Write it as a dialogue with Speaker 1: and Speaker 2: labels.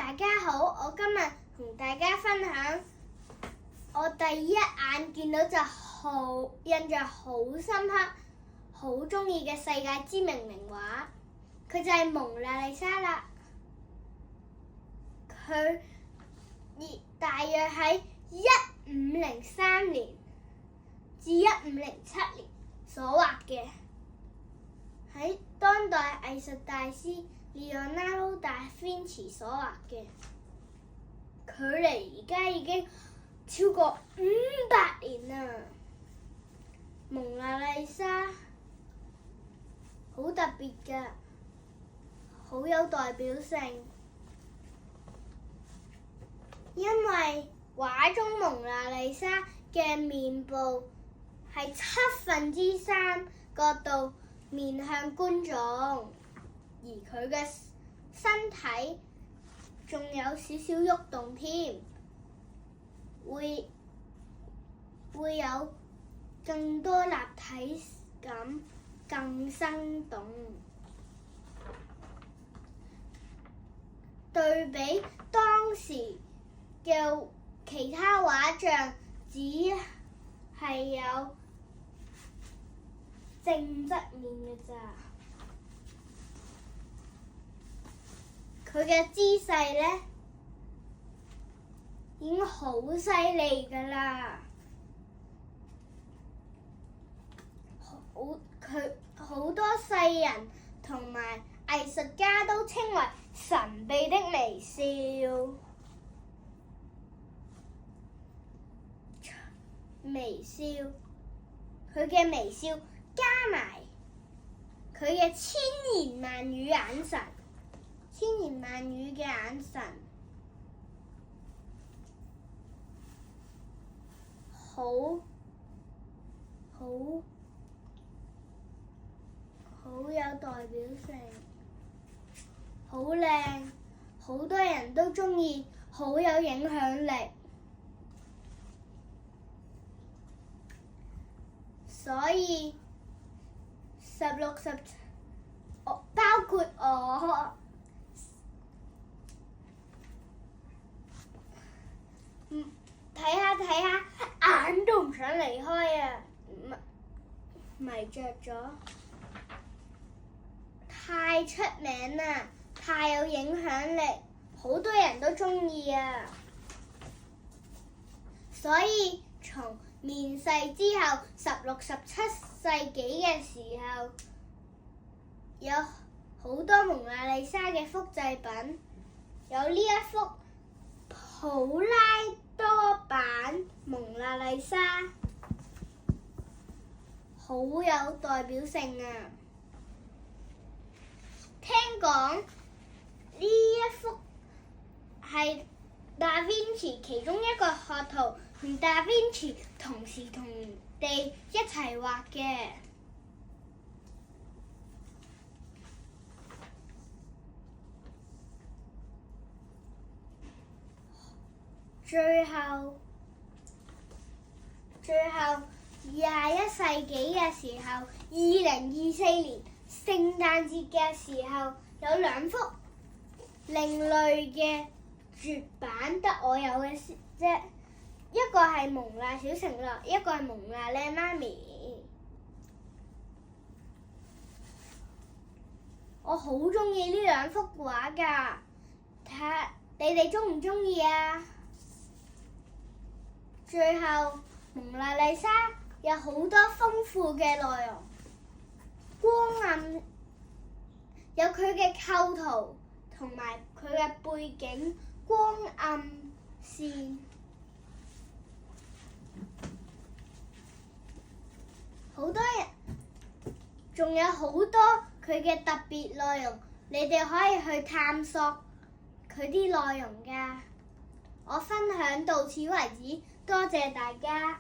Speaker 1: 大家好，我今日同大家分享我第一眼見到就印象好深刻、好鍾意嘅世界知名名畫，佢就係蒙娜麗莎啦。佢大約喺1503年至1507年所畫嘅，喺當代藝術大師Leonardo da Vinci 所畫嘅，距離而家已經超過500年啦。蒙娜麗莎好特別㗎，好有代表性，因為畫中蒙娜麗莎嘅面部係3/7角度面向觀眾，而佢嘅身體仲有少少喐動添，會有更多立體感，更生動。對比當時嘅其他畫像，只係有正側面嘅咋。佢嘅姿勢呢已經好犀利㗎啦，好多世人同埋藝術家都稱為神秘的微笑。微笑，佢嘅微笑加埋佢嘅千言萬語眼神，千言萬語嘅眼神，好有代表性，好靚，好多人都鍾意，好有影響力。所以包括我，睇下眼都唔想離開啊！迷着咗，太出名啦，太有影響力，好多人都鍾意啊！所以從面世之後，16、17世紀嘅時候，有好多蒙娜麗莎嘅複製品，有呢一幅普拉多版蒙娜麗莎，好有代表性啊！聽講呢一幅係Da Vinci 其中一個學徒同Da Vinci同時同地一齊畫嘅。最後21世紀嘅時候，2024年聖誕節嘅時候，有2幅另類嘅絕版，得我有嘅啫。一個係蒙娜小承諾，一個係蒙娜靚媽咪。我好鍾意呢2幅畫㗎，睇下你哋鍾唔鍾意啊？最後，蒙娜麗莎有好多豐富嘅內容，光暗，有佢嘅構圖同埋佢嘅背景光暗線，好多人，仲有好多佢嘅特別內容，你哋可以去探索佢啲內容㗎。我分享到此為止，多謝大家。